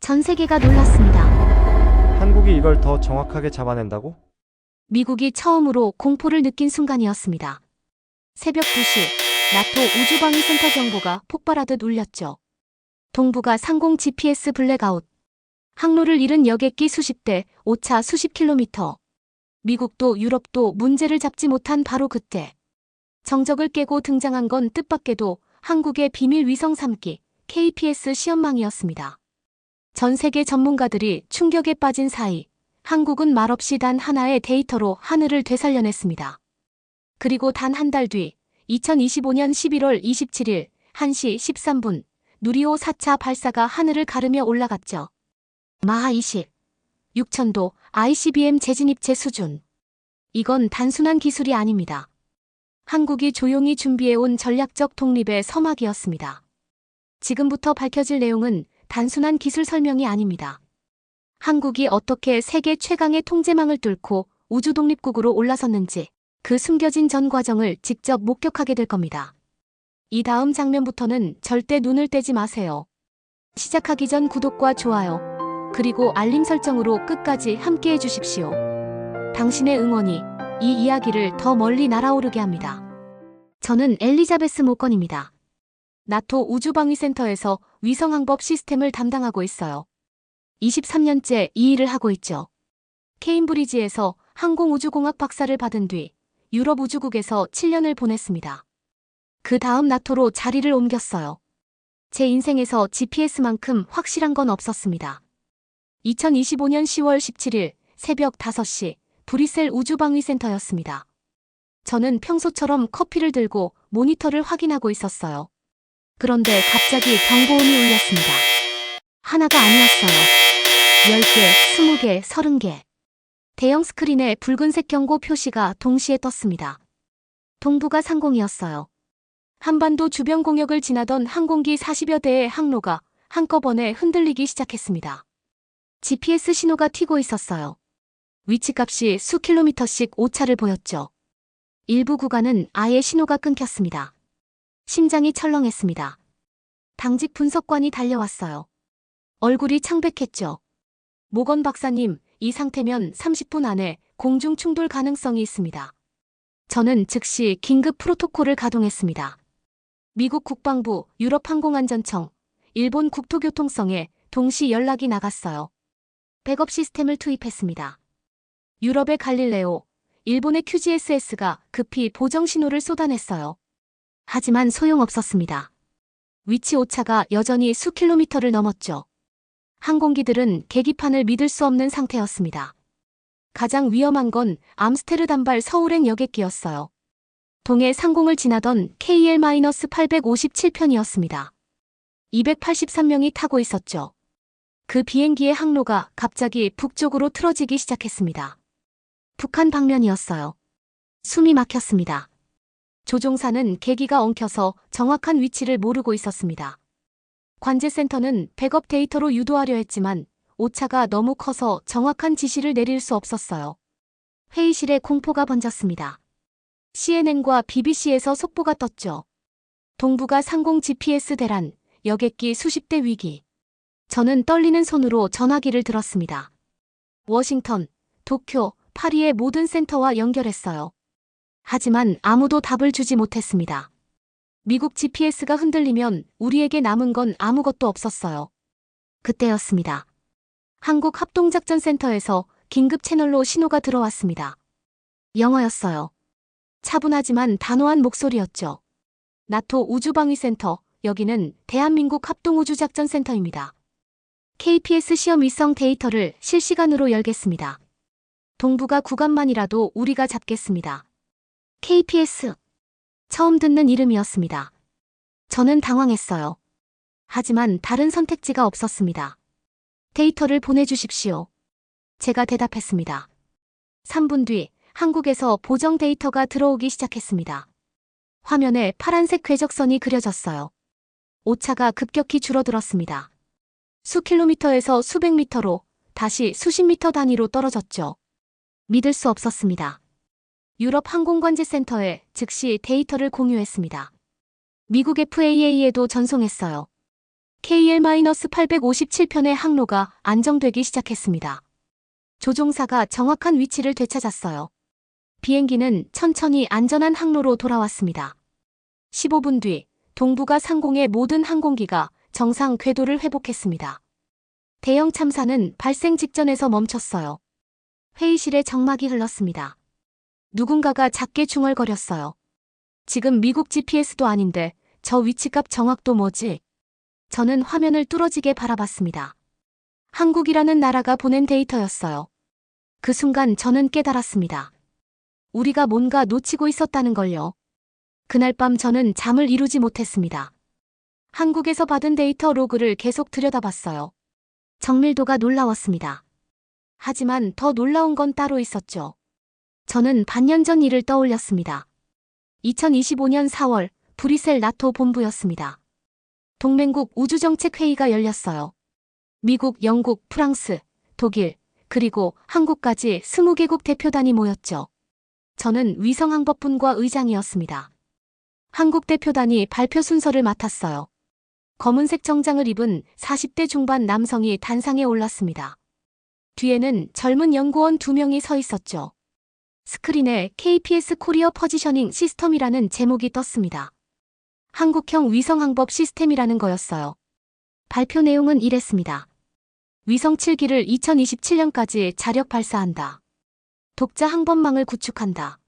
전 세계가 놀랐습니다. 한국이 이걸 더 정확하게 잡아낸다고? 미국이 처음으로 공포를 느낀 순간이었습니다. 새벽 2시, 나토 우주방위센터 경보가 폭발하듯 울렸죠. 동부가 상공 GPS 블랙아웃. 항로를 잃은 여객기 수십 대, 오차 수십 킬로미터. 미국도 유럽도 문제를 잡지 못한 바로 그때. 정적을 깨고 등장한 건 뜻밖에도 한국의 비밀 위성 3기, KPS 시험망이었습니다. 전 세계 전문가들이 충격에 빠진 사이, 한국은 말없이 단 하나의 데이터로 하늘을 되살려냈습니다. 그리고 단 한 달 뒤, 2025년 11월 27일 1시 13분, 누리호 4차 발사가 하늘을 가르며 올라갔죠. 마하 20, 6000도 ICBM 재진입체 수준. 이건 단순한 기술이 아닙니다. 한국이 조용히 준비해온 전략적 독립의 서막이었습니다. 지금부터 밝혀질 내용은 단순한 기술 설명이 아닙니다. 한국이 어떻게 세계 최강의 통제망을 뚫고 우주 독립국으로 올라섰는지 그 숨겨진 전 과정을 직접 목격하게 될 겁니다. 이 다음 장면부터는 절대 눈을 떼지 마세요. 시작하기 전 구독과 좋아요, 그리고 알림 설정으로 끝까지 함께해 주십시오. 당신의 응원이 이 이야기를 더 멀리 날아오르게 합니다. 저는 엘리자베스 모건입니다. 나토 우주방위센터에서 위성항법 시스템을 담당하고 있어요. 23년째 이 일을 하고 있죠. 케임브리지에서 항공우주공학 박사를 받은 뒤 유럽 우주국에서 7년을 보냈습니다. 그 다음 나토로 자리를 옮겼어요. 제 인생에서 GPS만큼 확실한 건 없었습니다. 2025년 10월 17일 새벽 5시 브뤼셀 우주방위센터였습니다. 저는 평소처럼 커피를 들고 모니터를 확인하고 있었어요. 그런데 갑자기 경보음이 울렸습니다. 하나가 아니었어요. 10개, 20개, 30개. 대형 스크린에 붉은색 경고 표시가 동시에 떴습니다. 동부가 상공이었어요. 한반도 주변 공역을 지나던 항공기 40여 대의 항로가 한꺼번에 흔들리기 시작했습니다. GPS 신호가 튀고 있었어요. 위치값이 수 킬로미터씩 오차를 보였죠. 일부 구간은 아예 신호가 끊겼습니다. 심장이 철렁했습니다. 당직 분석관이 달려왔어요. 얼굴이 창백했죠. 모건 박사님, 이 상태면 30분 안에 공중 충돌 가능성이 있습니다. 저는 즉시 긴급 프로토콜을 가동했습니다. 미국 국방부, 유럽 항공안전청, 일본 국토교통청에 동시 연락이 나갔어요. 백업 시스템을 투입했습니다. 유럽의 갈릴레오, 일본의 QGSS가 급히 보정 신호를 쏟아냈어요. 하지만 소용없었습니다. 위치 오차가 여전히 수 킬로미터를 넘었죠. 항공기들은 계기판을 믿을 수 없는 상태였습니다. 가장 위험한 건 암스테르담발 서울행 여객기였어요. 동해 상공을 지나던 KL-857편이었습니다. 283명이 타고 있었죠. 그 비행기의 항로가 갑자기 북쪽으로 틀어지기 시작했습니다. 북한 방면이었어요. 숨이 막혔습니다. 조종사는 계기가 엉켜서 정확한 위치를 모르고 있었습니다. 관제센터는 백업 데이터로 유도하려 했지만 오차가 너무 커서 정확한 지시를 내릴 수 없었어요. 회의실에 공포가 번졌습니다. CNN과 BBC에서 속보가 떴죠. 동부가 상공 GPS 대란, 여객기 수십 대 위기. 저는 떨리는 손으로 전화기를 들었습니다. 워싱턴, 도쿄, 파리의 모든 센터와 연결했어요. 하지만 아무도 답을 주지 못했습니다. 미국 GPS가 흔들리면 우리에게 남은 건 아무것도 없었어요. 그때였습니다. 한국 합동작전센터에서 긴급 채널로 신호가 들어왔습니다. 영어였어요. 차분하지만 단호한 목소리였죠. 나토 우주방위센터, 여기는 대한민국 합동우주작전센터입니다. KPS 시험 위성 데이터를 실시간으로 열겠습니다. 동부가 구간만이라도 우리가 잡겠습니다. KPS. 처음 듣는 이름이었습니다. 저는 당황했어요. 하지만 다른 선택지가 없었습니다. 데이터를 보내주십시오. 제가 대답했습니다. 3분 뒤 한국에서 보정 데이터가 들어오기 시작했습니다. 화면에 파란색 궤적선이 그려졌어요. 오차가 급격히 줄어들었습니다. 수 킬로미터에서 수백 미터로 다시 수십 미터 단위로 떨어졌죠. 믿을 수 없었습니다. 유럽 항공관제센터에 즉시 데이터를 공유했습니다. 미국 FAA에도 전송했어요. KL-857편의 항로가 안정되기 시작했습니다. 조종사가 정확한 위치를 되찾았어요. 비행기는 천천히 안전한 항로로 돌아왔습니다. 15분 뒤 동북아 상공의 모든 항공기가 정상 궤도를 회복했습니다. 대형 참사는 발생 직전에서 멈췄어요. 회의실에 정막이 흘렀습니다. 누군가가 작게 중얼거렸어요. 지금 미국 GPS도 아닌데 저 위치값 정확도 뭐지? 저는 화면을 뚫어지게 바라봤습니다. 한국이라는 나라가 보낸 데이터였어요. 그 순간 저는 깨달았습니다. 우리가 뭔가 놓치고 있었다는 걸요. 그날 밤 저는 잠을 이루지 못했습니다. 한국에서 받은 데이터 로그를 계속 들여다봤어요. 정밀도가 놀라웠습니다. 하지만 더 놀라운 건 따로 있었죠. 저는 반년 전 일을 떠올렸습니다. 2025년 4월 브뤼셀 나토 본부였습니다. 동맹국 우주정책회의가 열렸어요. 미국, 영국, 프랑스, 독일, 그리고 한국까지 20개국 대표단이 모였죠. 저는 위성항법분과 의장이었습니다. 한국 대표단이 발표 순서를 맡았어요. 검은색 정장을 입은 40대 중반 남성이 단상에 올랐습니다. 뒤에는 젊은 연구원 2명이 서 있었죠. 스크린에 KPS 코리어 퍼지셔닝 시스템이라는 제목이 떴습니다. 한국형 위성항법 시스템이라는 거였어요. 발표 내용은 이랬습니다. 위성 7기를 2027년까지 자력 발사한다. 독자 항법망을 구축한다.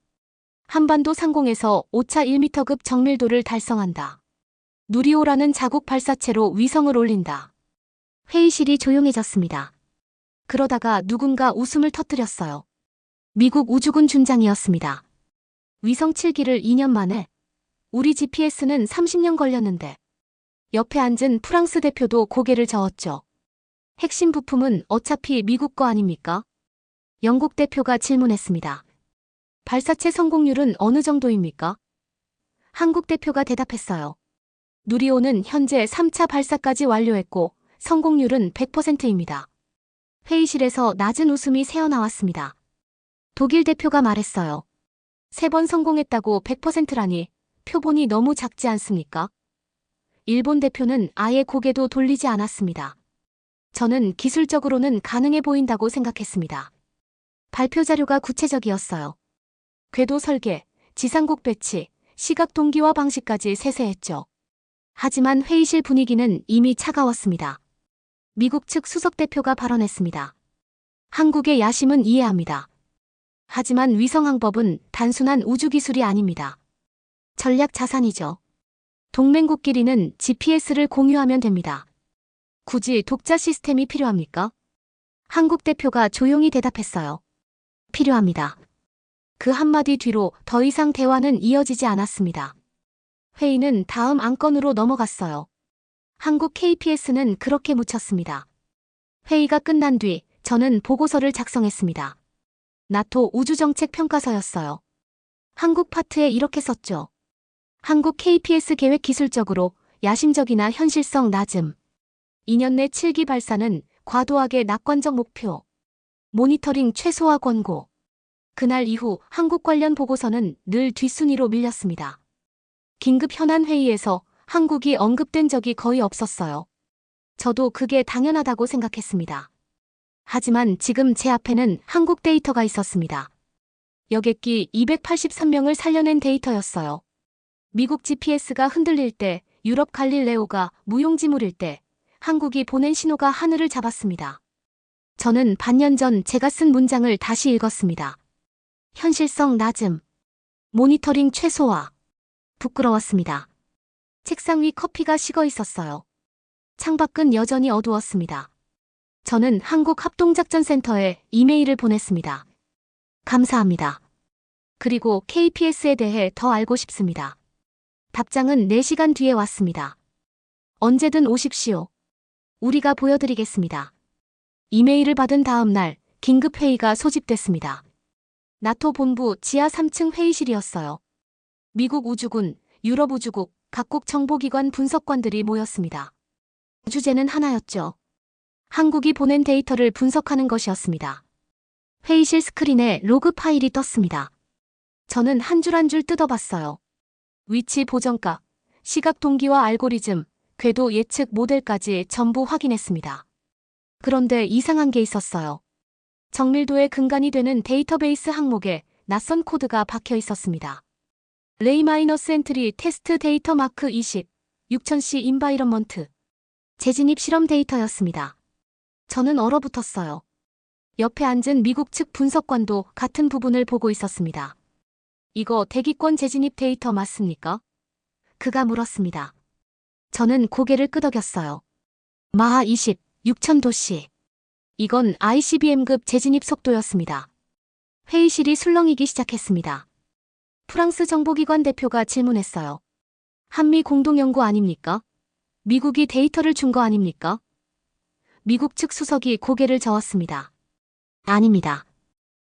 한반도 상공에서 오차 1m급 정밀도를 달성한다. 누리호라는 자국 발사체로 위성을 올린다. 회의실이 조용해졌습니다. 그러다가 누군가 웃음을 터뜨렸어요. 미국 우주군 준장이었습니다. 위성 7기를 2년 만에? 우리 GPS는 30년 걸렸는데. 옆에 앉은 프랑스 대표도 고개를 저었죠. 핵심 부품은 어차피 미국 거 아닙니까? 영국 대표가 질문했습니다. 발사체 성공률은 어느 정도입니까? 한국 대표가 대답했어요. 누리호는 현재 3차 발사까지 완료했고 성공률은 100%입니다. 회의실에서 낮은 웃음이 새어나왔습니다. 독일 대표가 말했어요. 3번 성공했다고 100%라니 표본이 너무 작지 않습니까? 일본 대표는 아예 고개도 돌리지 않았습니다. 저는 기술적으로는 가능해 보인다고 생각했습니다. 발표 자료가 구체적이었어요. 궤도 설계, 지상국 배치, 시각 동기화 방식까지 세세했죠. 하지만 회의실 분위기는 이미 차가웠습니다. 미국 측 수석 대표가 발언했습니다. 한국의 야심은 이해합니다. 하지만 위성항법은 단순한 우주기술이 아닙니다. 전략 자산이죠. 동맹국끼리는 GPS를 공유하면 됩니다. 굳이 독자 시스템이 필요합니까? 한국 대표가 조용히 대답했어요. 필요합니다. 그 한마디 뒤로 더 이상 대화는 이어지지 않았습니다. 회의는 다음 안건으로 넘어갔어요. 한국 KPS는 그렇게 묻혔습니다. 회의가 끝난 뒤 저는 보고서를 작성했습니다. 나토 우주정책 평가서였어요. 한국 파트에 이렇게 썼죠. 한국 KPS 계획 기술적으로 야심적이나 현실성 낮음. 2년 내 7기 발사는 과도하게 낙관적 목표. 모니터링 최소화 권고. 그날 이후 한국 관련 보고서는 늘 뒷순위로 밀렸습니다. 긴급 현안 회의에서 한국이 언급된 적이 거의 없었어요. 저도 그게 당연하다고 생각했습니다. 하지만 지금 제 앞에는 한국 데이터가 있었습니다. 여객기 283명을 살려낸 데이터였어요. 미국 GPS가 흔들릴 때, 유럽 갈릴레오가 무용지물일 때, 한국이 보낸 신호가 하늘을 잡았습니다. 저는 반년 전 제가 쓴 문장을 다시 읽었습니다. 현실성 낮음. 모니터링 최소화. 부끄러웠습니다. 책상 위 커피가 식어 있었어요. 창밖은 여전히 어두웠습니다. 저는 한국합동작전센터에 이메일을 보냈습니다. 감사합니다. 그리고 KPS에 대해 더 알고 싶습니다. 답장은 4시간 뒤에 왔습니다. 언제든 오십시오. 우리가 보여드리겠습니다. 이메일을 받은 다음 날 긴급회의가 소집됐습니다. 나토 본부 지하 3층 회의실이었어요. 미국 우주군, 유럽 우주국, 각국 정보기관 분석관들이 모였습니다. 주제는 하나였죠. 한국이 보낸 데이터를 분석하는 것이었습니다. 회의실 스크린에 로그 파일이 떴습니다. 저는 한 줄 한 줄 뜯어봤어요. 위치 보정값, 시각 동기화 알고리즘, 궤도 예측 모델까지 전부 확인했습니다. 그런데 이상한 게 있었어요. 정밀도의 근간이 되는 데이터베이스 항목에 낯선 코드가 박혀 있었습니다. 레이-마이너스 엔트리 테스트 데이터 마크 20, 6000C 인바이런먼트. 재진입 실험 데이터였습니다. 저는 얼어붙었어요. 옆에 앉은 미국 측 분석관도 같은 부분을 보고 있었습니다. 이거 대기권 재진입 데이터 맞습니까? 그가 물었습니다. 저는 고개를 끄덕였어요. 마하 20, 6000도씨. 이건 ICBM급 재진입 속도였습니다. 회의실이 술렁이기 시작했습니다. 프랑스 정보기관 대표가 질문했어요. 한미 공동연구 아닙니까? 미국이 데이터를 준 거 아닙니까? 미국 측 수석이 고개를 저었습니다. 아닙니다.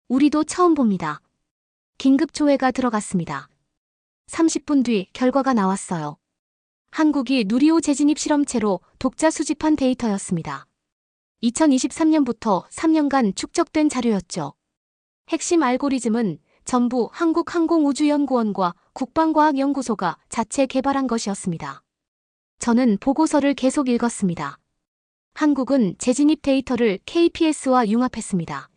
우리도 처음 봅니다. 긴급 조회가 들어갔습니다. 30분 뒤 결과가 나왔어요. 한국이 누리호 재진입 실험체로 독자 수집한 데이터였습니다. 2023년부터 3년간 축적된 자료였죠. 핵심 알고리즘은 전부 한국항공우주연구원과 국방과학연구소가 자체 개발한 것이었습니다. 저는 보고서를 계속 읽었습니다. 한국은 재진입 데이터를 KPS와 융합했습니다.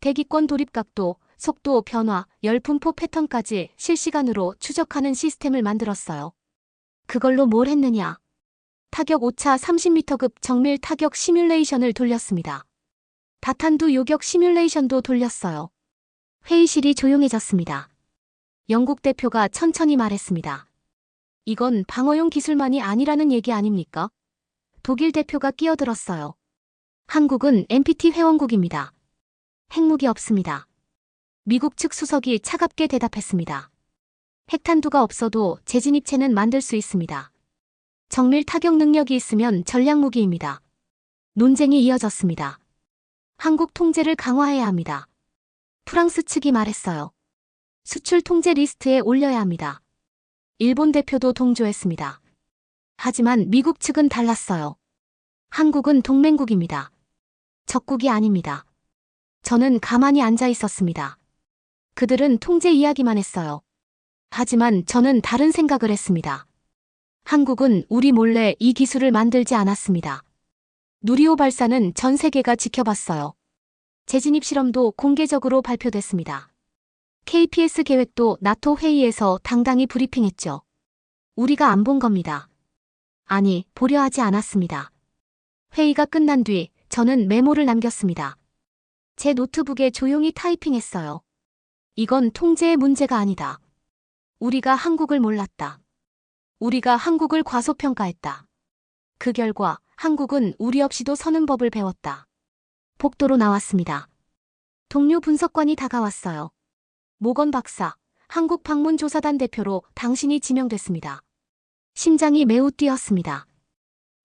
대기권 도립각도, 속도 변화, 열분포 패턴까지 실시간으로 추적하는 시스템을 만들었어요. 그걸로 뭘 했느냐? 타격 오차 30m급 정밀 타격 시뮬레이션을 돌렸습니다. 다탄두 요격 시뮬레이션도 돌렸어요. 회의실이 조용해졌습니다. 영국 대표가 천천히 말했습니다. 이건 방어용 기술만이 아니라는 얘기 아닙니까? 독일 대표가 끼어들었어요. 한국은 NPT 회원국입니다. 핵무기 없습니다. 미국 측 수석이 차갑게 대답했습니다. 핵탄두가 없어도 재진입체는 만들 수 있습니다. 정밀 타격 능력이 있으면 전략무기입니다. 논쟁이 이어졌습니다. 한국 통제를 강화해야 합니다. 프랑스 측이 말했어요. 수출 통제 리스트에 올려야 합니다. 일본 대표도 동조했습니다. 하지만 미국 측은 달랐어요. 한국은 동맹국입니다. 적국이 아닙니다. 저는 가만히 앉아 있었습니다. 그들은 통제 이야기만 했어요. 하지만 저는 다른 생각을 했습니다. 한국은 우리 몰래 이 기술을 만들지 않았습니다. 누리호 발사는 전 세계가 지켜봤어요. 재진입 실험도 공개적으로 발표됐습니다. KPS 계획도 나토 회의에서 당당히 브리핑했죠. 우리가 안 본 겁니다. 아니, 보려 하지 않았습니다. 회의가 끝난 뒤 저는 메모를 남겼습니다. 제 노트북에 조용히 타이핑했어요. 이건 통제의 문제가 아니다. 우리가 한국을 몰랐다. 우리가 한국을 과소평가했다. 그 결과 한국은 우리 없이도 서는 법을 배웠다. 복도로 나왔습니다. 동료 분석관이 다가왔어요. 모건 박사, 한국 방문조사단 대표로 당신이 지명됐습니다. 심장이 매우 뛰었습니다.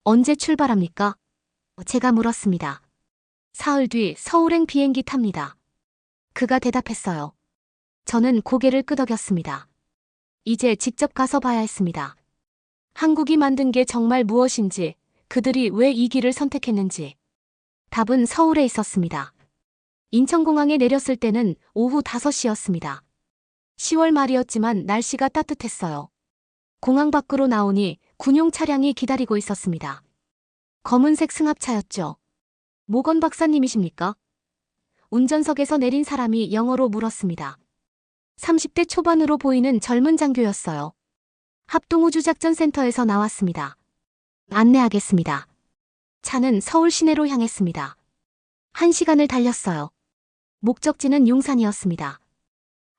언제 출발합니까? 제가 물었습니다. 사흘 뒤 서울행 비행기 탑니다. 그가 대답했어요. 저는 고개를 끄덕였습니다. 이제 직접 가서 봐야 했습니다. 한국이 만든 게 정말 무엇인지, 그들이 왜 이 길을 선택했는지. 답은 서울에 있었습니다. 인천공항에 내렸을 때는 오후 5시였습니다. 10월 말이었지만 날씨가 따뜻했어요. 공항 밖으로 나오니 군용 차량이 기다리고 있었습니다. 검은색 승합차였죠. 모건 박사님이십니까? 운전석에서 내린 사람이 영어로 물었습니다. 30대 초반으로 보이는 젊은 장교였어요. 합동우주작전센터에서 나왔습니다. 안내하겠습니다. 차는 서울 시내로 향했습니다. 1시간을 달렸어요. 목적지는 용산이었습니다.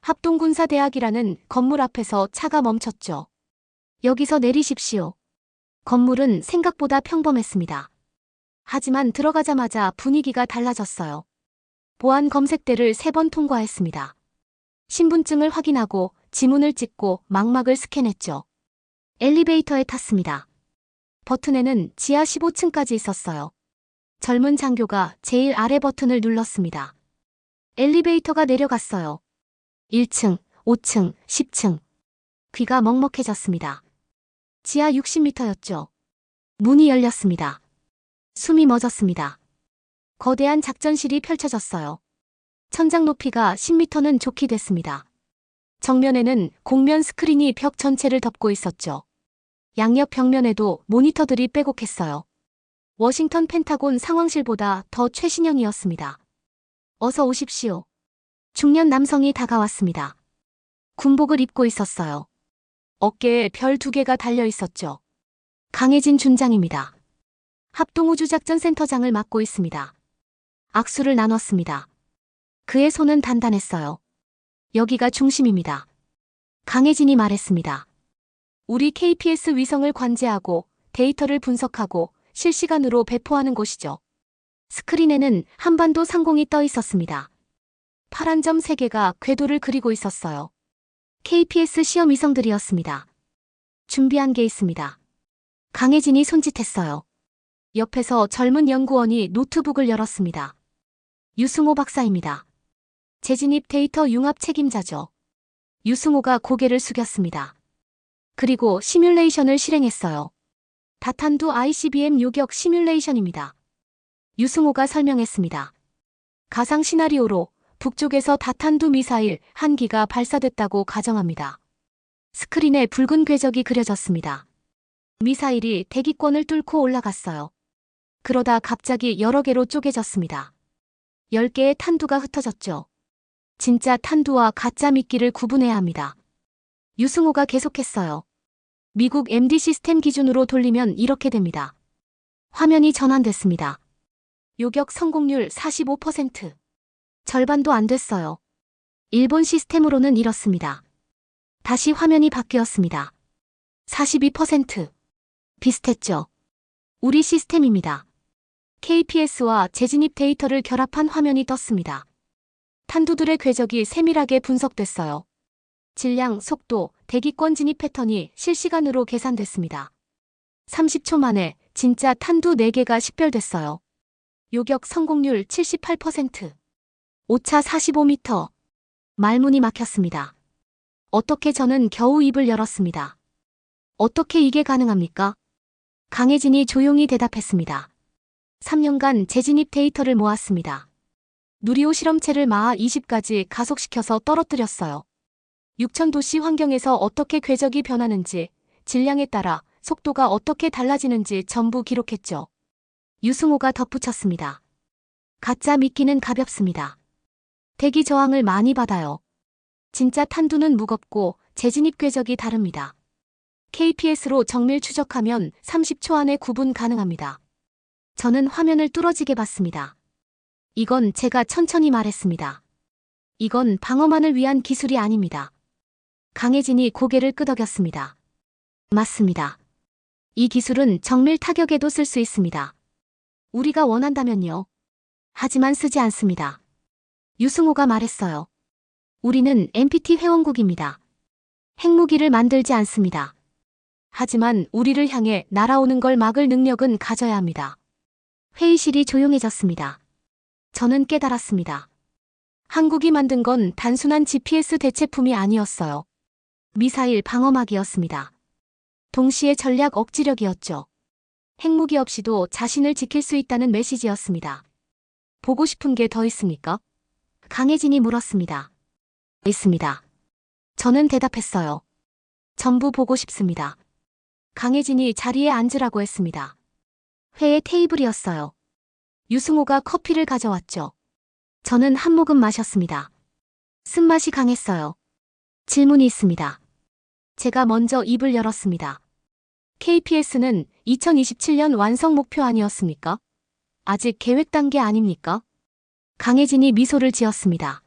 합동군사대학이라는 건물 앞에서 차가 멈췄죠. 여기서 내리십시오. 건물은 생각보다 평범했습니다. 하지만 들어가자마자 분위기가 달라졌어요. 보안 검색대를 3번 통과했습니다. 신분증을 확인하고 지문을 찍고 망막을 스캔했죠. 엘리베이터에 탔습니다. 버튼에는 지하 15층까지 있었어요. 젊은 장교가 제일 아래 버튼을 눌렀습니다. 엘리베이터가 내려갔어요. 1층, 5층, 10층. 귀가 먹먹해졌습니다. 지하 60m였죠. 문이 열렸습니다. 숨이 멎었습니다. 거대한 작전실이 펼쳐졌어요. 천장 높이가 10m는 좋게 됐습니다. 정면에는 곡면 스크린이 벽 전체를 덮고 있었죠. 양옆 벽면에도 모니터들이 빼곡했어요. 워싱턴 펜타곤 상황실보다 더 최신형이었습니다. 어서 오십시오. 중년 남성이 다가왔습니다. 군복을 입고 있었어요. 어깨에 별 2개가 달려 있었죠. 강혜진 준장입니다. 합동우주작전센터장을 맡고 있습니다. 악수를 나눴습니다. 그의 손은 단단했어요. 여기가 중심입니다. 강혜진이 말했습니다. 우리 KPS 위성을 관제하고 데이터를 분석하고 실시간으로 배포하는 곳이죠. 스크린에는 한반도 상공이 떠 있었습니다. 파란 점 3개가 궤도를 그리고 있었어요. KPS 시험 위성들이었습니다. 준비한 게 있습니다. 강혜진이 손짓했어요. 옆에서 젊은 연구원이 노트북을 열었습니다. 유승호 박사입니다. 재진입 데이터 융합 책임자죠. 유승호가 고개를 숙였습니다. 그리고 시뮬레이션을 실행했어요. 다탄두 ICBM 요격 시뮬레이션입니다. 유승호가 설명했습니다. 가상 시나리오로 북쪽에서 다탄두 미사일 1기가 발사됐다고 가정합니다. 스크린에 붉은 궤적이 그려졌습니다. 미사일이 대기권을 뚫고 올라갔어요. 그러다 갑자기 여러 개로 쪼개졌습니다. 10개의 탄두가 흩어졌죠. 진짜 탄두와 가짜 미끼를 구분해야 합니다. 유승호가 계속했어요. 미국 MD 시스템 기준으로 돌리면 이렇게 됩니다. 화면이 전환됐습니다. 요격 성공률 45%. 절반도 안 됐어요. 일본 시스템으로는 이렇습니다. 다시 화면이 바뀌었습니다. 42%. 비슷했죠. 우리 시스템입니다. KPS와 재진입 데이터를 결합한 화면이 떴습니다. 탄두들의 궤적이 세밀하게 분석됐어요. 질량, 속도, 대기권 진입 패턴이 실시간으로 계산됐습니다. 30초 만에 진짜 탄두 4개가 식별됐어요. 요격 성공률 78%. 오차 45m. 말문이 막혔습니다. 어떻게 저는 겨우 입을 열었습니다. 어떻게 이게 가능합니까? 강혜진이 조용히 대답했습니다. 3년간 재진입 데이터를 모았습니다. 누리호 실험체를 마하 20까지 가속시켜서 떨어뜨렸어요. 6000도씨 환경에서 어떻게 궤적이 변하는지, 질량에 따라 속도가 어떻게 달라지는지 전부 기록했죠. 유승호가 덧붙였습니다. 가짜 미끼는 가볍습니다. 대기 저항을 많이 받아요. 진짜 탄두는 무겁고 재진입 궤적이 다릅니다. KPS로 정밀 추적하면 30초 안에 구분 가능합니다. 저는 화면을 뚫어지게 봤습니다. 이건 제가 천천히 말했습니다. 이건 방어만을 위한 기술이 아닙니다. 강혜진이 고개를 끄덕였습니다. 맞습니다. 이 기술은 정밀 타격에도 쓸 수 있습니다. 우리가 원한다면요. 하지만 쓰지 않습니다. 유승호가 말했어요. 우리는 NPT 회원국입니다. 핵무기를 만들지 않습니다. 하지만 우리를 향해 날아오는 걸 막을 능력은 가져야 합니다. 회의실이 조용해졌습니다. 저는 깨달았습니다. 한국이 만든 건 단순한 GPS 대체품이 아니었어요. 미사일 방어막이었습니다. 동시에 전략 억지력이었죠. 핵무기 없이도 자신을 지킬 수 있다는 메시지였습니다. 보고 싶은 게 더 있습니까? 강혜진이 물었습니다. 있습니다. 저는 대답했어요. 전부 보고 싶습니다. 강혜진이 자리에 앉으라고 했습니다. 회의 테이블이었어요. 유승호가 커피를 가져왔죠. 저는 한 모금 마셨습니다. 쓴맛이 강했어요. 질문이 있습니다. 제가 먼저 입을 열었습니다. KPS는 2027년 완성 목표 아니었습니까? 아직 계획 단계 아닙니까? 강혜진이 미소를 지었습니다.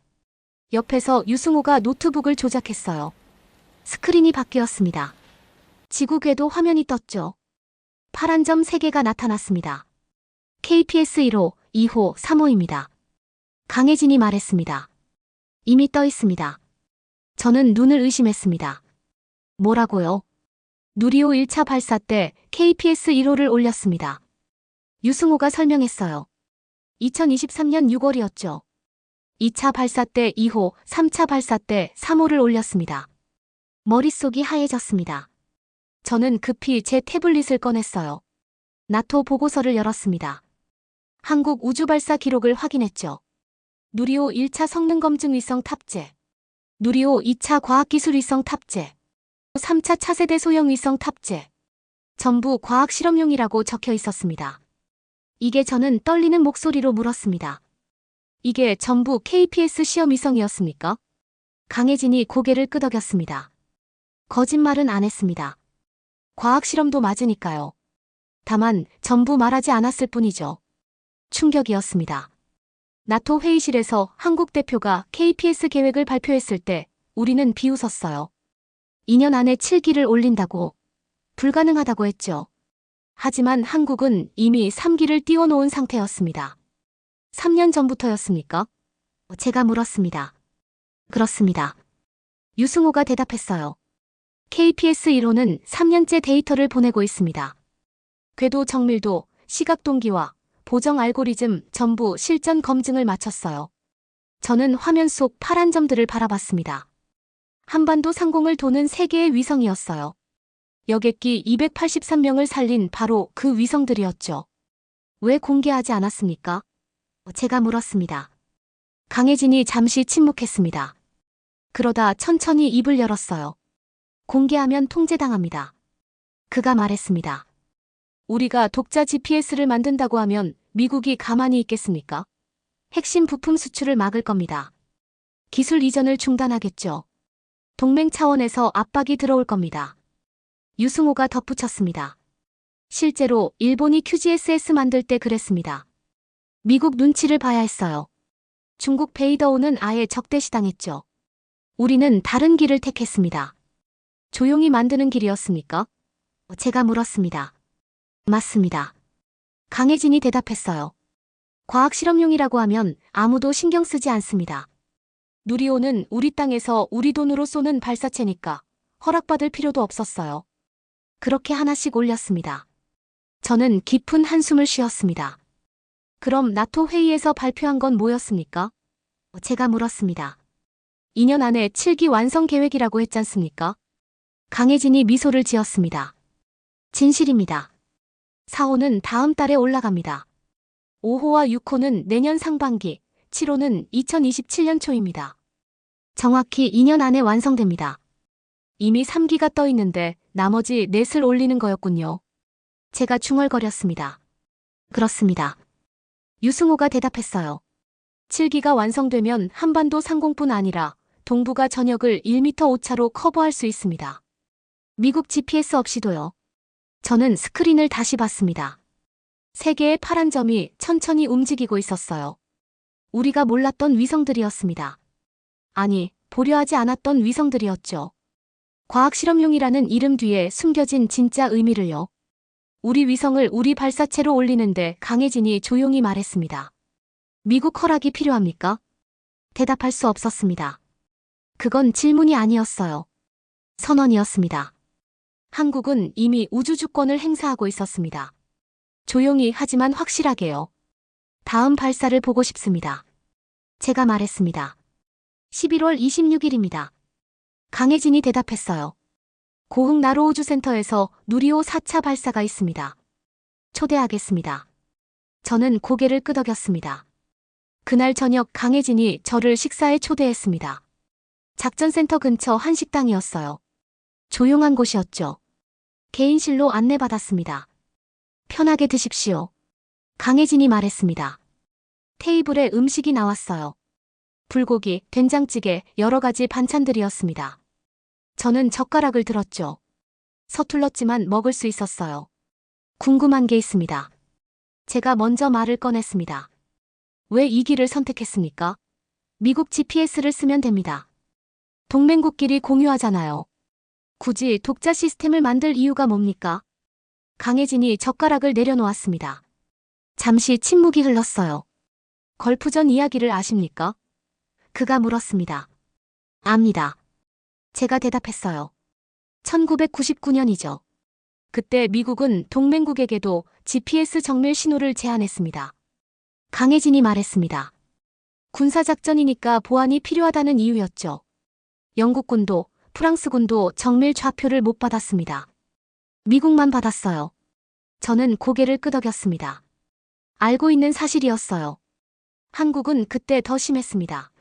옆에서 유승호가 노트북을 조작했어요. 스크린이 바뀌었습니다. 지구 궤도 화면이 떴죠. 파란 점 3개가 나타났습니다. KPS 1호, 2호, 3호입니다. 강혜진이 말했습니다. 이미 떠 있습니다. 저는 눈을 의심했습니다. 뭐라고요? 누리호 1차 발사 때 KPS 1호를 올렸습니다. 유승호가 설명했어요. 2023년 6월이었죠. 2차 발사 때 2호, 3차 발사 때 3호를 올렸습니다. 머릿속이 하얘졌습니다. 저는 급히 제 태블릿을 꺼냈어요. 나토 보고서를 열었습니다. 한국 우주발사 기록을 확인했죠. 누리호 1차 성능검증 위성 탑재, 누리호 2차 과학기술 위성 탑재, 3차 차세대 소형 위성 탑재, 전부 과학 실험용이라고 적혀 있었습니다. 이게 저는 떨리는 목소리로 물었습니다. 이게 전부 KPS 시험 위성이었습니까? 강혜진이 고개를 끄덕였습니다. 거짓말은 안 했습니다. 과학 실험도 맞으니까요. 다만 전부 말하지 않았을 뿐이죠. 충격이었습니다. 나토 회의실에서 한국 대표가 KPS 계획을 발표했을 때 우리는 비웃었어요. 2년 안에 7기를 올린다고 불가능하다고 했죠. 하지만 한국은 이미 3기를 띄워놓은 상태였습니다. 3년 전부터였습니까? 제가 물었습니다. 그렇습니다. 유승호가 대답했어요. KPS 1호는 3년째 데이터를 보내고 있습니다. 궤도 정밀도, 시각 동기화, 보정 알고리즘 전부 실전 검증을 마쳤어요. 저는 화면 속 파란 점들을 바라봤습니다. 한반도 상공을 도는 세계의 위성이었어요. 여객기 283명을 살린 바로 그 위성들이었죠. 왜 공개하지 않았습니까? 제가 물었습니다. 강혜진이 잠시 침묵했습니다. 그러다 천천히 입을 열었어요. 공개하면 통제당합니다. 그가 말했습니다. 우리가 독자 GPS를 만든다고 하면 미국이 가만히 있겠습니까? 핵심 부품 수출을 막을 겁니다. 기술 이전을 중단하겠죠. 동맹 차원에서 압박이 들어올 겁니다. 유승호가 덧붙였습니다. 실제로 일본이 QGSS 만들 때 그랬습니다. 미국 눈치를 봐야 했어요. 중국 베이더호는 아예 적대시당했죠. 우리는 다른 길을 택했습니다. 조용히 만드는 길이었습니까? 제가 물었습니다. 맞습니다. 강혜진이 대답했어요. 과학 실험용이라고 하면 아무도 신경 쓰지 않습니다. 누리호는 우리 땅에서 우리 돈으로 쏘는 발사체니까 허락받을 필요도 없었어요. 그렇게 하나씩 올렸습니다. 저는 깊은 한숨을 쉬었습니다. 그럼 나토 회의에서 발표한 건 뭐였습니까? 제가 물었습니다. 2년 안에 7기 완성 계획이라고 했잖습니까? 강혜진이 미소를 지었습니다. 진실입니다. 4호는 다음 달에 올라갑니다. 5호와 6호는 내년 상반기, 7호는 2027년 초입니다. 정확히 2년 안에 완성됩니다. 이미 3기가 떠 있는데 나머지 넷을 올리는 거였군요. 제가 중얼거렸습니다. 그렇습니다. 유승호가 대답했어요. 7기가 완성되면 한반도 상공뿐 아니라 동북아 전역을 1m 오차로 커버할 수 있습니다. 미국 GPS 없이도요. 저는 스크린을 다시 봤습니다. 세 개의 파란 점이 천천히 움직이고 있었어요. 우리가 몰랐던 위성들이었습니다. 아니, 보려 하지 않았던 위성들이었죠. 과학실험용이라는 이름 뒤에 숨겨진 진짜 의미를요. 우리 위성을 우리 발사체로 올리는데 강혜진이 조용히 말했습니다. 미국 허락이 필요합니까? 대답할 수 없었습니다. 그건 질문이 아니었어요. 선언이었습니다. 한국은 이미 우주주권을 행사하고 있었습니다. 조용히 하지만 확실하게요. 다음 발사를 보고 싶습니다. 제가 말했습니다. 11월 26일입니다. 강혜진이 대답했어요. 고흥 나로우주센터에서 누리호 4차 발사가 있습니다. 초대하겠습니다. 저는 고개를 끄덕였습니다. 그날 저녁 강혜진이 저를 식사에 초대했습니다. 작전센터 근처 한식당이었어요. 조용한 곳이었죠. 개인실로 안내받았습니다. 편하게 드십시오. 강혜진이 말했습니다. 테이블에 음식이 나왔어요. 불고기, 된장찌개, 여러 가지 반찬들이었습니다. 저는 젓가락을 들었죠. 서툴렀지만 먹을 수 있었어요. 궁금한 게 있습니다. 제가 먼저 말을 꺼냈습니다. 왜 이 길을 선택했습니까? 미국 GPS를 쓰면 됩니다. 동맹국끼리 공유하잖아요. 굳이 독자 시스템을 만들 이유가 뭡니까? 강혜진이 젓가락을 내려놓았습니다. 잠시 침묵이 흘렀어요. 걸프전 이야기를 아십니까? 그가 물었습니다. 압니다. 제가 대답했어요. 1999년이죠. 그때 미국은 동맹국에게도 GPS 정밀 신호를 제안했습니다. 강혜진이 말했습니다. 군사작전이니까 보안이 필요하다는 이유였죠. 영국군도 프랑스군도 정밀 좌표를 못 받았습니다. 미국만 받았어요. 저는 고개를 끄덕였습니다. 알고 있는 사실이었어요. 한국은 그때 더 심했습니다.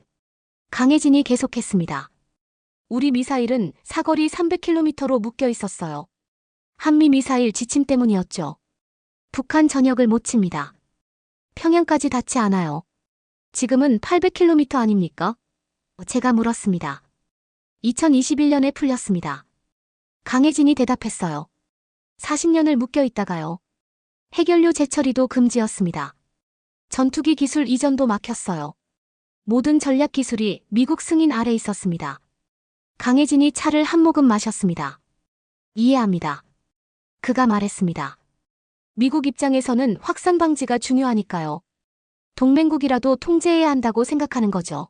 강혜진이 계속했습니다. 우리 미사일은 사거리 300km로 묶여 있었어요. 한미 미사일 지침 때문이었죠. 북한 전역을 못 칩니다. 평양까지 닿지 않아요. 지금은 800km 아닙니까? 제가 물었습니다. 2021년에 풀렸습니다. 강혜진이 대답했어요. 40년을 묶여 있다가요. 해결료 재처리도 금지였습니다. 전투기 기술 이전도 막혔어요. 모든 전략 기술이 미국 승인 아래 있었습니다. 강혜진이 차를 한 모금 마셨습니다. 이해합니다. 그가 말했습니다. 미국 입장에서는 확산 방지가 중요하니까요. 동맹국이라도 통제해야 한다고 생각하는 거죠.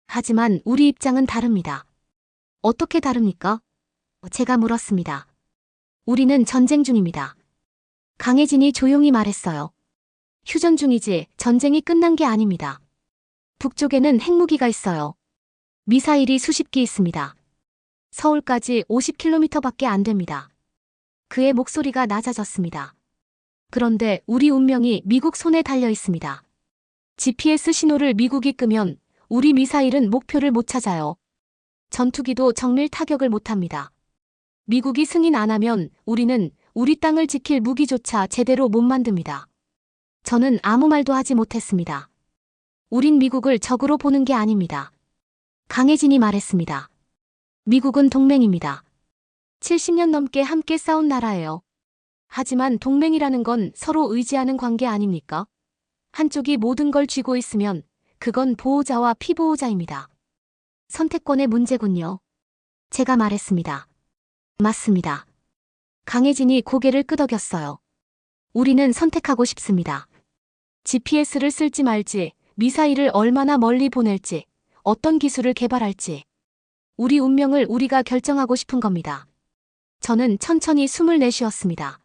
하지만 우리 입장은 다릅니다. 어떻게 다릅니까? 제가 물었습니다. 우리는 전쟁 중입니다. 강혜진이 조용히 말했어요. 휴전 중이지 전쟁이 끝난 게 아닙니다. 북쪽에는 핵무기가 있어요. 미사일이 수십 기 있습니다. 서울까지 50km밖에 안 됩니다. 그의 목소리가 낮아졌습니다. 그런데 우리 운명이 미국 손에 달려 있습니다. GPS 신호를 미국이 끄면 우리 미사일은 목표를 못 찾아요. 전투기도 정밀 타격을 못합니다. 미국이 승인 안 하면 우리는 우리 땅을 지킬 무기조차 제대로 못 만듭니다. 저는 아무 말도 하지 못했습니다. 우린 미국을 적으로 보는 게 아닙니다. 강혜진이 말했습니다. 미국은 동맹입니다. 70년 넘게 함께 싸운 나라예요. 하지만 동맹이라는 건 서로 의지하는 관계 아닙니까? 한쪽이 모든 걸 쥐고 있으면 그건 보호자와 피보호자입니다. 선택권의 문제군요. 제가 말했습니다. 맞습니다. 강혜진이 고개를 끄덕였어요. 우리는 선택하고 싶습니다. GPS를 쓸지 말지, 미사일을 얼마나 멀리 보낼지, 어떤 기술을 개발할지. 우리 운명을 우리가 결정하고 싶은 겁니다. 저는 천천히 숨을 내쉬었습니다.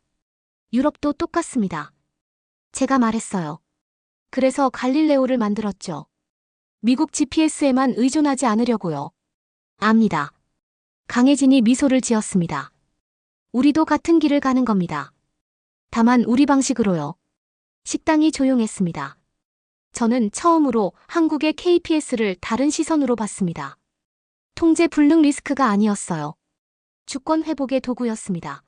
유럽도 똑같습니다. 제가 말했어요. 그래서 갈릴레오를 만들었죠. 미국 GPS에만 의존하지 않으려고요. 압니다. 강혜진이 미소를 지었습니다. 우리도 같은 길을 가는 겁니다. 다만 우리 방식으로요. 식당이 조용했습니다. 저는 처음으로 한국의 KPS를 다른 시선으로 봤습니다. 통제 불능 리스크가 아니었어요. 주권 회복의 도구였습니다.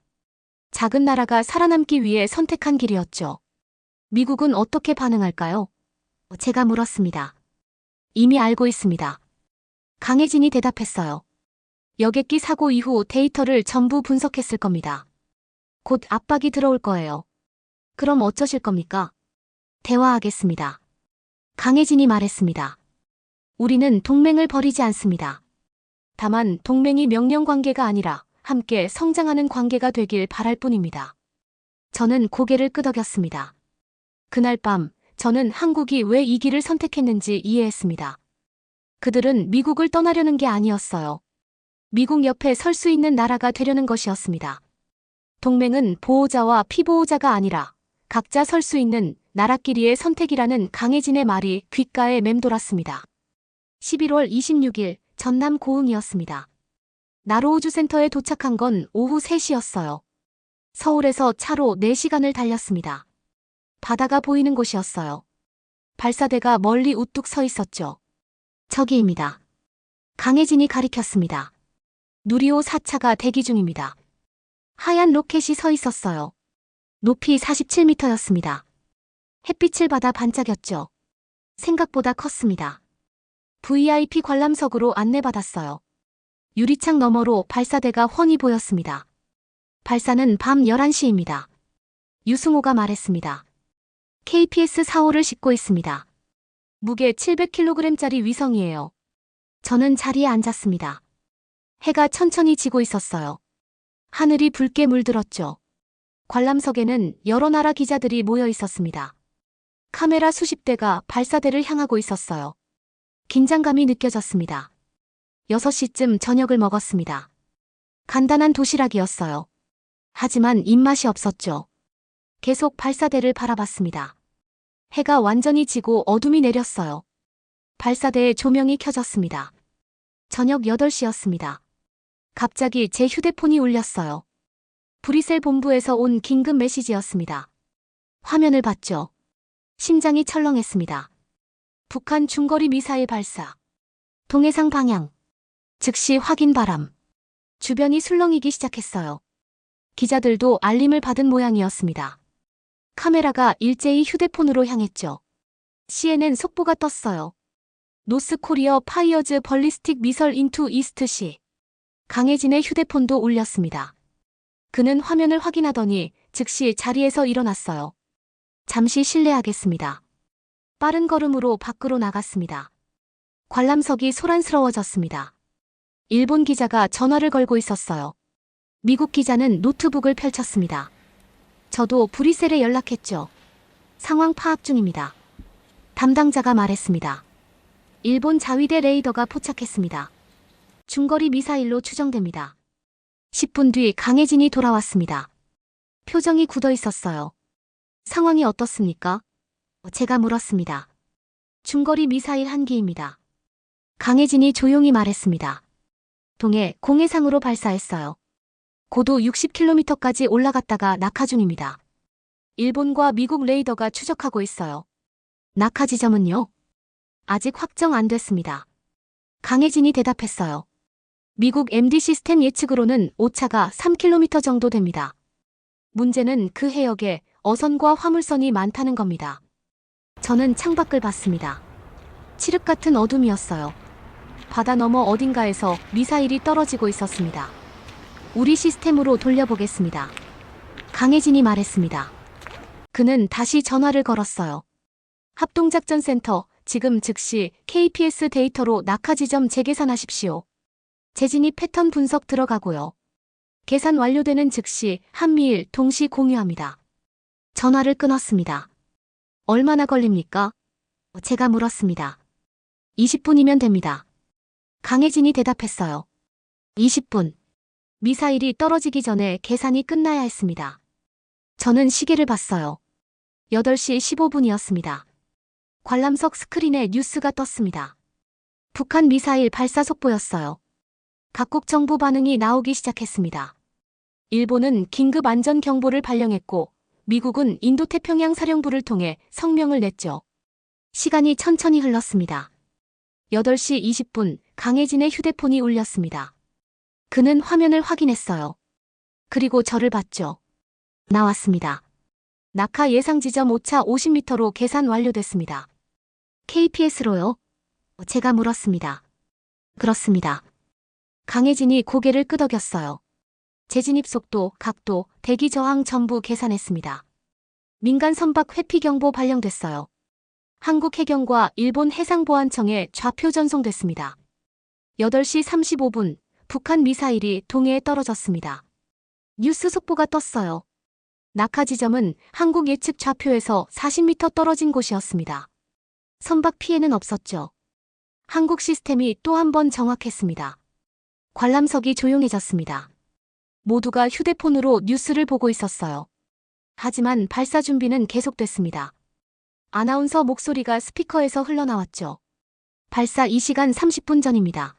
작은 나라가 살아남기 위해 선택한 길이었죠. 미국은 어떻게 반응할까요? 제가 물었습니다. 이미 알고 있습니다. 강혜진이 대답했어요. 여객기 사고 이후 데이터를 전부 분석했을 겁니다. 곧 압박이 들어올 거예요. 그럼 어쩌실 겁니까? 대화하겠습니다. 강혜진이 말했습니다. 우리는 동맹을 버리지 않습니다. 다만 동맹이 명령 관계가 아니라 함께 성장하는 관계가 되길 바랄 뿐입니다. 저는 고개를 끄덕였습니다. 그날 밤 저는 한국이 왜 이 길을 선택했는지 이해했습니다. 그들은 미국을 떠나려는 게 아니었어요. 미국 옆에 설 수 있는 나라가 되려는 것이었습니다. 동맹은 보호자와 피보호자가 아니라 각자 설 수 있는 나라끼리의 선택이라는 강혜진의 말이 귓가에 맴돌았습니다. 11월 26일 전남 고흥이었습니다. 나로우주센터에 도착한 건 오후 3시였어요. 서울에서 차로 4시간을 달렸습니다. 바다가 보이는 곳이었어요. 발사대가 멀리 우뚝 서 있었죠. 저기입니다. 강혜진이 가리켰습니다. 누리호 4차가 대기 중입니다. 하얀 로켓이 서 있었어요. 높이 47m였습니다. 햇빛을 받아 반짝였죠. 생각보다 컸습니다. VIP 관람석으로 안내받았어요. 유리창 너머로 발사대가 훤히 보였습니다. 발사는 밤 11시입니다. 유승호가 말했습니다. KPS 4호를 싣고 있습니다. 무게 700kg짜리 위성이에요. 저는 자리에 앉았습니다. 해가 천천히 지고 있었어요. 하늘이 붉게 물들었죠. 관람석에는 여러 나라 기자들이 모여 있었습니다. 카메라 수십 대가 발사대를 향하고 있었어요. 긴장감이 느껴졌습니다. 6시쯤 저녁을 먹었습니다. 간단한 도시락이었어요. 하지만 입맛이 없었죠. 계속 발사대를 바라봤습니다. 해가 완전히 지고 어둠이 내렸어요. 발사대의 조명이 켜졌습니다. 저녁 8시였습니다. 갑자기 제 휴대폰이 울렸어요. 브뤼셀 본부에서 온 긴급 메시지였습니다. 화면을 봤죠. 심장이 철렁했습니다. 북한 중거리 미사일 발사. 동해상 방향. 즉시 확인 바람. 주변이 술렁이기 시작했어요. 기자들도 알림을 받은 모양이었습니다. 카메라가 일제히 휴대폰으로 향했죠. CNN 속보가 떴어요. 노스 코리어 파이어즈 벌리스틱 미설 인투 이스트시. 강혜진의 휴대폰도 울렸습니다. 그는 화면을 확인하더니 즉시 자리에서 일어났어요. 잠시 실례하겠습니다. 빠른 걸음으로 밖으로 나갔습니다. 관람석이 소란스러워졌습니다. 일본 기자가 전화를 걸고 있었어요. 미국 기자는 노트북을 펼쳤습니다. 저도 브뤼셀에 연락했죠. 상황 파악 중입니다. 담당자가 말했습니다. 일본 자위대 레이더가 포착했습니다. 중거리 미사일로 추정됩니다. 10분 뒤 강혜진이 돌아왔습니다. 표정이 굳어 있었어요. 상황이 어떻습니까? 제가 물었습니다. 중거리 미사일 한 기입니다. 강혜진이 조용히 말했습니다. 동해 공해상으로 발사했어요. 고도 60km까지 올라갔다가 낙하 중입니다. 일본과 미국 레이더가 추적하고 있어요. 낙하 지점은요? 아직 확정 안 됐습니다. 강혜진이 대답했어요. 미국 MD 시스템 예측으로는 오차가 3km 정도 됩니다. 문제는 그 해역에 어선과 화물선이 많다는 겁니다. 저는 창밖을 봤습니다. 칠흑 같은 어둠이었어요. 바다 너머 어딘가에서 미사일이 떨어지고 있었습니다. 우리 시스템으로 돌려보겠습니다. 강혜진이 말했습니다. 그는 다시 전화를 걸었어요. 합동작전센터, 지금 즉시 KPS 데이터로 낙하 지점 재계산하십시오. 재진입 패턴 분석 들어가고요. 계산 완료되는 즉시 한미일 동시 공유합니다. 전화를 끊었습니다. 얼마나 걸립니까? 제가 물었습니다. 20분이면 됩니다. 강혜진이 대답했어요. 20분. 미사일이 떨어지기 전에 계산이 끝나야 했습니다. 저는 시계를 봤어요. 8시 15분이었습니다. 관람석 스크린에 뉴스가 떴습니다. 북한 미사일 발사 속보였어요. 각국 정부 반응이 나오기 시작했습니다. 일본은 긴급 안전 경보를 발령했고 미국은 인도태평양 사령부를 통해 성명을 냈죠. 시간이 천천히 흘렀습니다. 8시 20분 강혜진의 휴대폰이 울렸습니다. 그는 화면을 확인했어요. 그리고 저를 봤죠. 나왔습니다. 낙하 예상 지점 오차 50m로 계산 완료됐습니다. KPS로요? 제가 물었습니다. 그렇습니다. 강혜진이 고개를 끄덕였어요. 재진입 속도, 각도, 대기 저항 전부 계산했습니다. 민간 선박 회피 경보 발령됐어요. 한국 해경과 일본 해상보안청에 좌표 전송됐습니다. 8시 35분 북한 미사일이 동해에 떨어졌습니다. 뉴스 속보가 떴어요. 낙하 지점은 한국 예측 좌표에서 40m 떨어진 곳이었습니다. 선박 피해는 없었죠. 한국 시스템이 또 한 번 정확했습니다. 관람석이 조용해졌습니다. 모두가 휴대폰으로 뉴스를 보고 있었어요. 하지만 발사 준비는 계속됐습니다. 아나운서 목소리가 스피커에서 흘러나왔죠. 발사 2시간 30분 전입니다.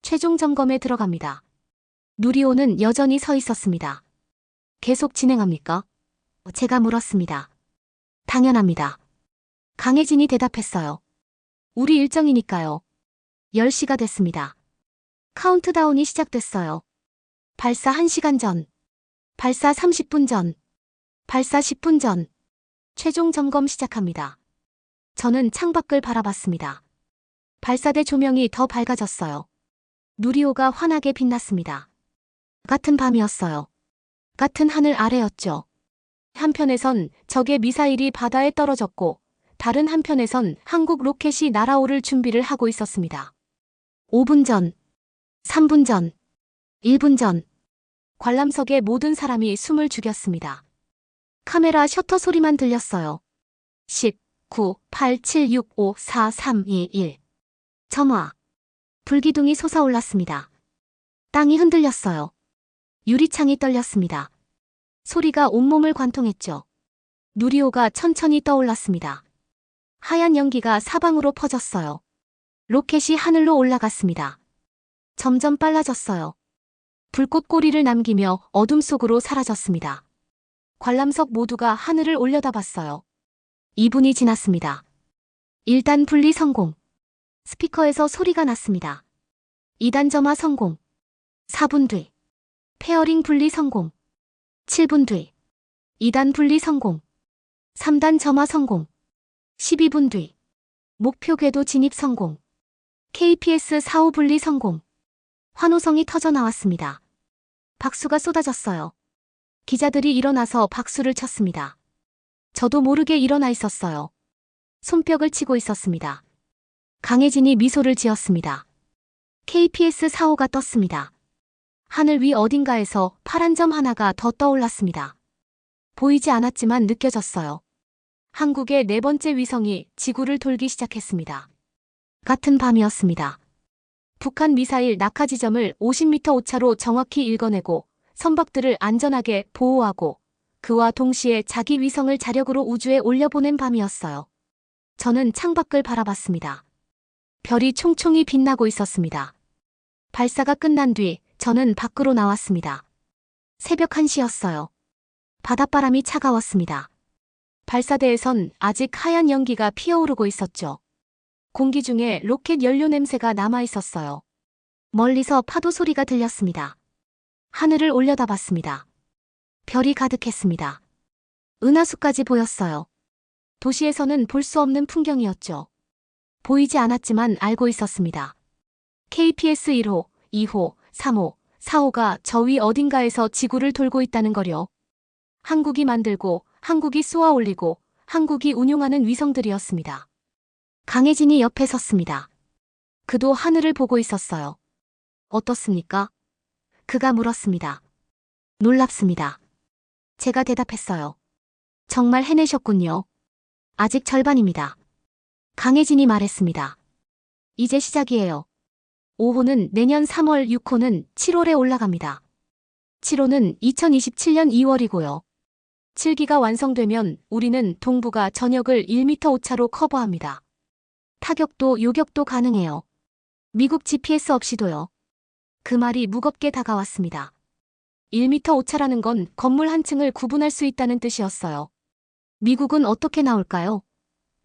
최종 점검에 들어갑니다. 누리호는 여전히 서 있었습니다. 계속 진행합니까? 제가 물었습니다. 당연합니다. 강혜진이 대답했어요. 우리 일정이니까요. 10시가 됐습니다. 카운트다운이 시작됐어요. 발사 1시간 전, 발사 30분 전, 발사 10분 전, 최종 점검 시작합니다. 저는 창밖을 바라봤습니다. 발사대 조명이 더 밝아졌어요. 누리호가 환하게 빛났습니다. 같은 밤이었어요. 같은 하늘 아래였죠. 한편에선 적의 미사일이 바다에 떨어졌고 다른 한편에선 한국 로켓이 날아오를 준비를 하고 있었습니다. 5분 전, 3분 전, 1분 전, 관람석의 모든 사람이 숨을 죽였습니다. 카메라 셔터 소리만 들렸어요. 10, 9, 8, 7, 6, 5, 4, 3, 2, 1. 점화. 불기둥이 솟아올랐습니다. 땅이 흔들렸어요. 유리창이 떨렸습니다. 소리가 온몸을 관통했죠. 누리호가 천천히 떠올랐습니다. 하얀 연기가 사방으로 퍼졌어요. 로켓이 하늘로 올라갔습니다. 점점 빨라졌어요. 불꽃 꼬리를 남기며 어둠 속으로 사라졌습니다. 관람석 모두가 하늘을 올려다봤어요. 2분이 지났습니다. 1단 분리 성공. 스피커에서 소리가 났습니다. 2단 점화 성공. 4분 뒤. 페어링 분리 성공. 7분 뒤 2단 분리 성공. 3단 점화 성공. 12분 뒤 목표 궤도 진입 성공. KPS 4호 분리 성공. 환호성이 터져 나왔습니다. 박수가 쏟아졌어요. 기자들이 일어나서 박수를 쳤습니다. 저도 모르게 일어나 있었어요. 손뼉을 치고 있었습니다. 강혜진이 미소를 지었습니다. KPS 4호가 떴습니다. 하늘 위 어딘가에서 파란 점 하나가 더 떠올랐습니다. 보이지 않았지만 느껴졌어요. 한국의 네 번째 위성이 지구를 돌기 시작했습니다. 같은 밤이었습니다. 북한 미사일 낙하 지점을 50m 오차로 정확히 읽어내고 선박들을 안전하게 보호하고 그와 동시에 자기 위성을 자력으로 우주에 올려보낸 밤이었어요. 저는 창밖을 바라봤습니다. 별이 총총히 빛나고 있었습니다. 발사가 끝난 뒤 저는 밖으로 나왔습니다. 새벽 1시였어요. 바닷바람이 차가웠습니다. 발사대에선 아직 하얀 연기가 피어오르고 있었죠. 공기 중에 로켓 연료 냄새가 남아 있었어요. 멀리서 파도 소리가 들렸습니다. 하늘을 올려다봤습니다. 별이 가득했습니다. 은하수까지 보였어요. 도시에서는 볼 수 없는 풍경이었죠. 보이지 않았지만 알고 있었습니다. KPS 1호, 2호, 3호, 4호가 저 위 어딘가에서 지구를 돌고 있다는 거요. 한국이 만들고, 한국이 쏘아 올리고, 한국이 운용하는 위성들이었습니다. 강혜진이 옆에 섰습니다. 그도 하늘을 보고 있었어요. 어떻습니까? 그가 물었습니다. 놀랍습니다. 제가 대답했어요. 정말 해내셨군요. 아직 절반입니다. 강혜진이 말했습니다. 이제 시작이에요. 5호는 내년 3월, 6호는 7월에 올라갑니다. 7호는 2027년 2월이고요. 7기가 완성되면 우리는 동부가 전역을 1m 오차로 커버합니다. 타격도 요격도 가능해요. 미국 GPS 없이도요. 그 말이 무겁게 다가왔습니다. 1m 오차라는 건 건물 한 층을 구분할 수 있다는 뜻이었어요. 미국은 어떻게 나올까요?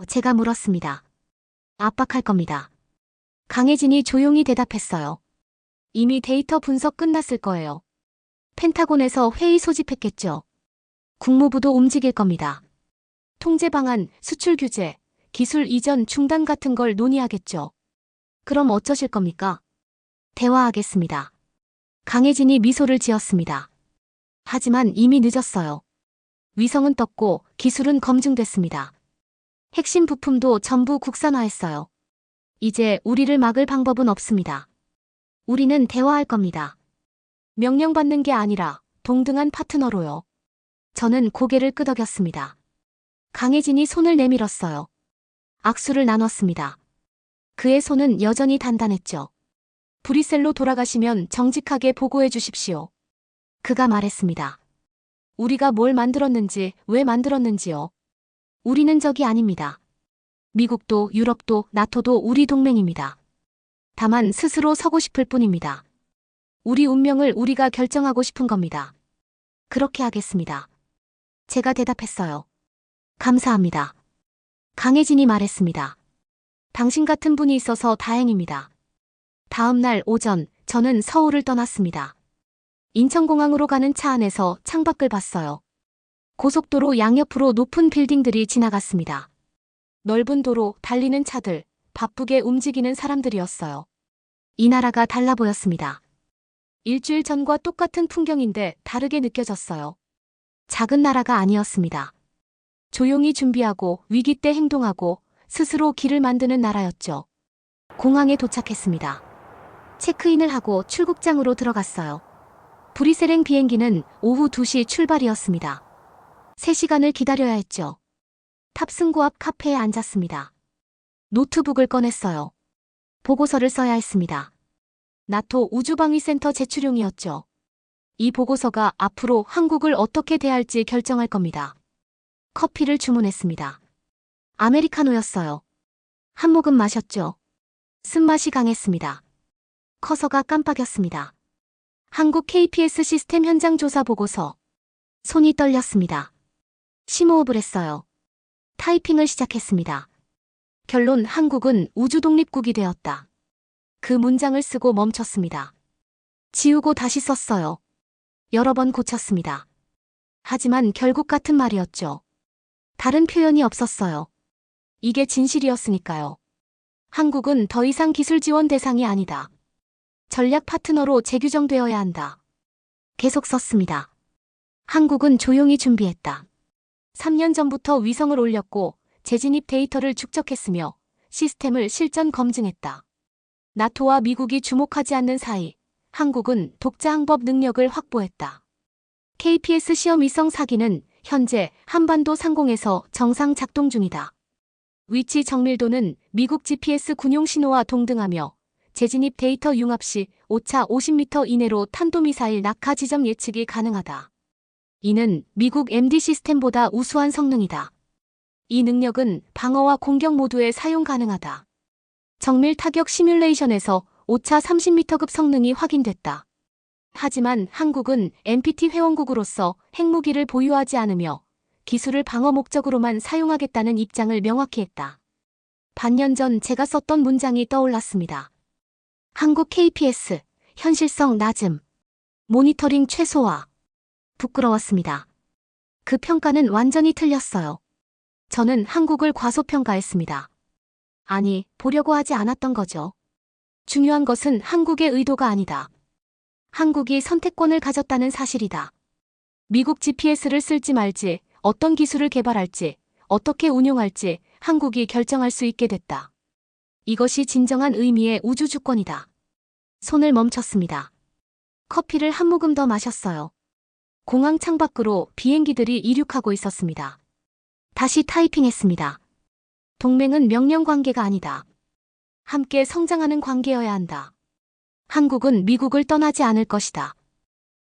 제가 물었습니다. 압박할 겁니다. 강혜진이 조용히 대답했어요. 이미 데이터 분석 끝났을 거예요. 펜타곤에서 회의 소집했겠죠. 국무부도 움직일 겁니다. 통제 방안, 수출 규제, 기술 이전 중단 같은 걸 논의하겠죠. 그럼 어쩌실 겁니까? 대화하겠습니다. 강혜진이 미소를 지었습니다. 하지만 이미 늦었어요. 위성은 떴고 기술은 검증됐습니다. 핵심 부품도 전부 국산화했어요. 이제 우리를 막을 방법은 없습니다. 우리는 대화할 겁니다. 명령받는 게 아니라 동등한 파트너로요. 저는 고개를 끄덕였습니다. 강혜진이 손을 내밀었어요. 악수를 나눴습니다. 그의 손은 여전히 단단했죠. 브뤼셀로 돌아가시면 정직하게 보고해 주십시오. 그가 말했습니다. 우리가 뭘 만들었는지, 왜 만들었는지요. 우리는 적이 아닙니다. 미국도 유럽도 나토도 우리 동맹입니다. 다만 스스로 서고 싶을 뿐입니다. 우리 운명을 우리가 결정하고 싶은 겁니다. 그렇게 하겠습니다. 제가 대답했어요. 감사합니다. 강혜진이 말했습니다. 당신 같은 분이 있어서 다행입니다. 다음 날 오전 저는 서울을 떠났습니다. 인천공항으로 가는 차 안에서 창밖을 봤어요. 고속도로 양옆으로 높은 빌딩들이 지나갔습니다. 넓은 도로, 달리는 차들, 바쁘게 움직이는 사람들이었어요. 이 나라가 달라 보였습니다. 일주일 전과 똑같은 풍경인데 다르게 느껴졌어요. 작은 나라가 아니었습니다. 조용히 준비하고 위기 때 행동하고 스스로 길을 만드는 나라였죠. 공항에 도착했습니다. 체크인을 하고 출국장으로 들어갔어요. 브뤼셀행 비행기는 오후 2시 출발이었습니다. 3시간을 기다려야 했죠. 탑승구 앞 카페에 앉았습니다. 노트북을 꺼냈어요. 보고서를 써야 했습니다. 나토 우주방위센터 제출용이었죠. 이 보고서가 앞으로 한국을 어떻게 대할지 결정할 겁니다. 커피를 주문했습니다. 아메리카노였어요. 한 모금 마셨죠. 쓴맛이 강했습니다. 커서가 깜빡였습니다. 한국 KPS 시스템 현장 조사 보고서. 손이 떨렸습니다. 심호흡을 했어요. 타이핑을 시작했습니다. 결론 한국은 우주 독립국이 되었다. 그 문장을 쓰고 멈췄습니다. 지우고 다시 썼어요. 여러 번 고쳤습니다. 하지만 결국 같은 말이었죠. 다른 표현이 없었어요. 이게 진실이었으니까요. 한국은 더 이상 기술 지원 대상이 아니다. 전략 파트너로 재규정되어야 한다. 계속 썼습니다. 한국은 조용히 준비했다. 3년 전부터 위성을 올렸고 재진입 데이터를 축적했으며 시스템을 실전 검증했다. 나토와 미국이 주목하지 않는 사이 한국은 독자 항법 능력을 확보했다. KPS 시험 위성 4기는 현재 한반도 상공에서 정상 작동 중이다. 위치 정밀도는 미국 GPS 군용 신호와 동등하며 재진입 데이터 융합 시 오차 50m 이내로 탄도미사일 낙하 지점 예측이 가능하다. 이는 미국 MD 시스템보다 우수한 성능이다. 이 능력은 방어와 공격 모두에 사용 가능하다. 정밀 타격 시뮬레이션에서 오차 30m급 성능이 확인됐다. 하지만 한국은 NPT 회원국으로서 핵무기를 보유하지 않으며 기술을 방어 목적으로만 사용하겠다는 입장을 명확히 했다. 반년 전 제가 썼던 문장이 떠올랐습니다. 한국 KPS, 현실성 낮음, 모니터링 최소화. 부끄러웠습니다. 그 평가는 완전히 틀렸어요. 저는 한국을 과소평가했습니다. 아니, 보려고 하지 않았던 거죠. 중요한 것은 한국의 의도가 아니다. 한국이 선택권을 가졌다는 사실이다. 미국 GPS를 쓸지 말지, 어떤 기술을 개발할지, 어떻게 운용할지 한국이 결정할 수 있게 됐다. 이것이 진정한 의미의 우주 주권이다. 손을 멈췄습니다. 커피를 한 모금 더 마셨어요. 공항 창밖으로 비행기들이 이륙하고 있었습니다. 다시 타이핑했습니다. 동맹은 명령 관계가 아니다. 함께 성장하는 관계여야 한다. 한국은 미국을 떠나지 않을 것이다.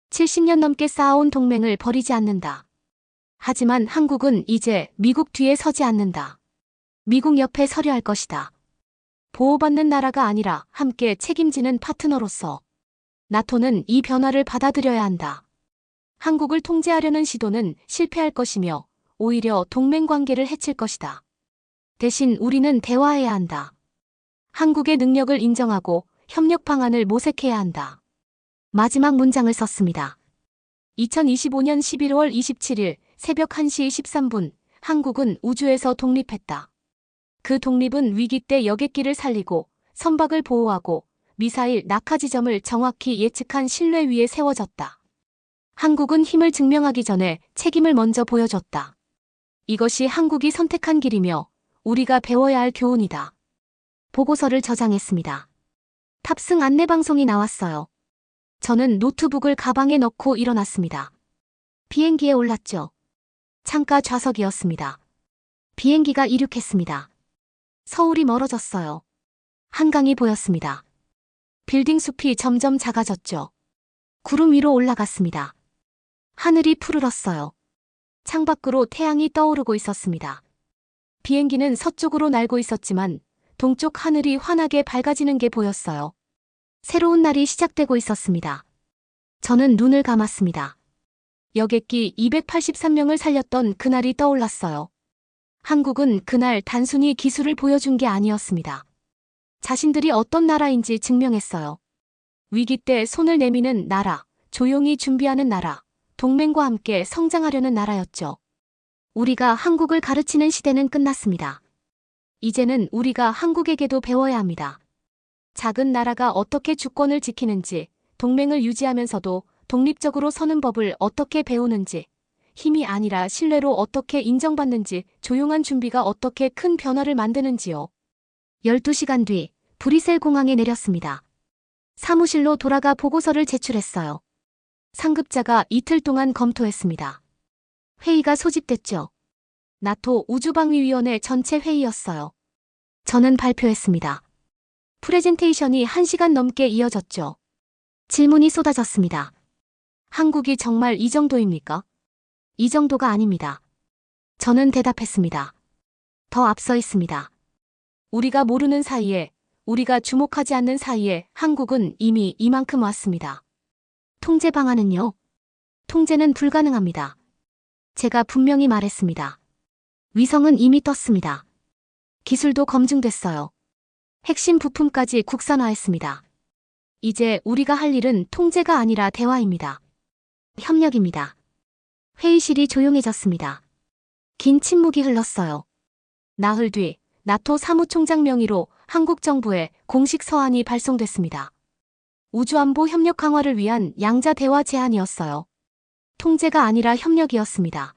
70년 넘게 쌓아온 동맹을 버리지 않는다. 하지만 한국은 이제 미국 뒤에 서지 않는다. 미국 옆에 서려 할 것이다. 보호받는 나라가 아니라 함께 책임지는 파트너로서 나토는 이 변화를 받아들여야 한다. 한국을 통제하려는 시도는 실패할 것이며 오히려 동맹 관계를 해칠 것이다. 대신 우리는 대화해야 한다. 한국의 능력을 인정하고 협력 방안을 모색해야 한다. 마지막 문장을 썼습니다. 2025년 11월 27일 새벽 1시 13분 한국은 우주에서 독립했다. 그 독립은 위기 때 여객기를 살리고 선박을 보호하고 미사일 낙하 지점을 정확히 예측한 신뢰 위에 세워졌다. 한국은 힘을 증명하기 전에 책임을 먼저 보여줬다. 이것이 한국이 선택한 길이며 우리가 배워야 할 교훈이다. 보고서를 저장했습니다. 탑승 안내방송이 나왔어요. 저는 노트북을 가방에 넣고 일어났습니다. 비행기에 올랐죠. 창가 좌석이었습니다. 비행기가 이륙했습니다. 서울이 멀어졌어요. 한강이 보였습니다. 빌딩 숲이 점점 작아졌죠. 구름 위로 올라갔습니다. 하늘이 푸르렀어요. 창밖으로 태양이 떠오르고 있었습니다. 비행기는 서쪽으로 날고 있었지만 동쪽 하늘이 환하게 밝아지는 게 보였어요. 새로운 날이 시작되고 있었습니다. 저는 눈을 감았습니다. 여객기 283명을 살렸던 그날이 떠올랐어요. 한국은 그날 단순히 기술을 보여준 게 아니었습니다. 자신들이 어떤 나라인지 증명했어요. 위기 때 손을 내미는 나라, 조용히 준비하는 나라, 동맹과 함께 성장하려는 나라였죠. 우리가 한국을 가르치는 시대는 끝났습니다. 이제는 우리가 한국에게도 배워야 합니다. 작은 나라가 어떻게 주권을 지키는지, 동맹을 유지하면서도 독립적으로 서는 법을 어떻게 배우는지, 힘이 아니라 신뢰로 어떻게 인정받는지, 조용한 준비가 어떻게 큰 변화를 만드는지요. 12시간 뒤 브뤼셀 공항에 내렸습니다. 사무실로 돌아가 보고서를 제출했어요. 상급자가 이틀 동안 검토했습니다. 회의가 소집됐죠. 나토 우주방위위원회 전체 회의였어요. 저는 발표했습니다. 프레젠테이션이 1시간 넘게 이어졌죠. 질문이 쏟아졌습니다. 한국이 정말 이 정도입니까? 이 정도가 아닙니다. 저는 대답했습니다. 더 앞서 있습니다. 우리가 모르는 사이에, 우리가 주목하지 않는 사이에 한국은 이미 이만큼 왔습니다. 통제 방안은요? 통제는 불가능합니다. 제가 분명히 말했습니다. 위성은 이미 떴습니다. 기술도 검증됐어요. 핵심 부품까지 국산화했습니다. 이제 우리가 할 일은 통제가 아니라 대화입니다. 협력입니다. 회의실이 조용해졌습니다. 긴 침묵이 흘렀어요. 나흘 뒤 나토 사무총장 명의로 한국 정부에 공식 서한이 발송됐습니다. 우주안보 협력 강화를 위한 양자 대화 제안이었어요. 통제가 아니라 협력이었습니다.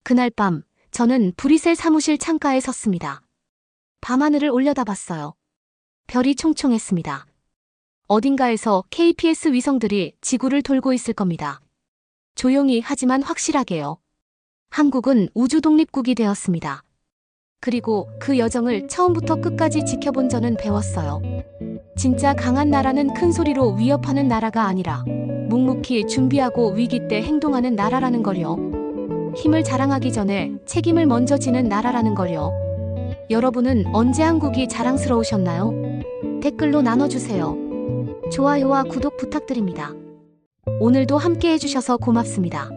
그날 밤 저는 브뤼셀 사무실 창가에 섰습니다. 밤하늘을 올려다봤어요. 별이 총총했습니다. 어딘가에서 KPS 위성들이 지구를 돌고 있을 겁니다. 조용히 하지만 확실하게요. 한국은 우주 독립국이 되었습니다. 그리고 그 여정을 처음부터 끝까지 지켜본 저는 배웠어요. 진짜 강한 나라는 큰 소리로 위협하는 나라가 아니라 묵묵히 준비하고 위기 때 행동하는 나라라는 걸요. 힘을 자랑하기 전에 책임을 먼저 지는 나라라는 걸요. 여러분은 언제 한국이 자랑스러우셨나요? 댓글로 나눠주세요. 좋아요와 구독 부탁드립니다. 오늘도 함께 해주셔서 고맙습니다.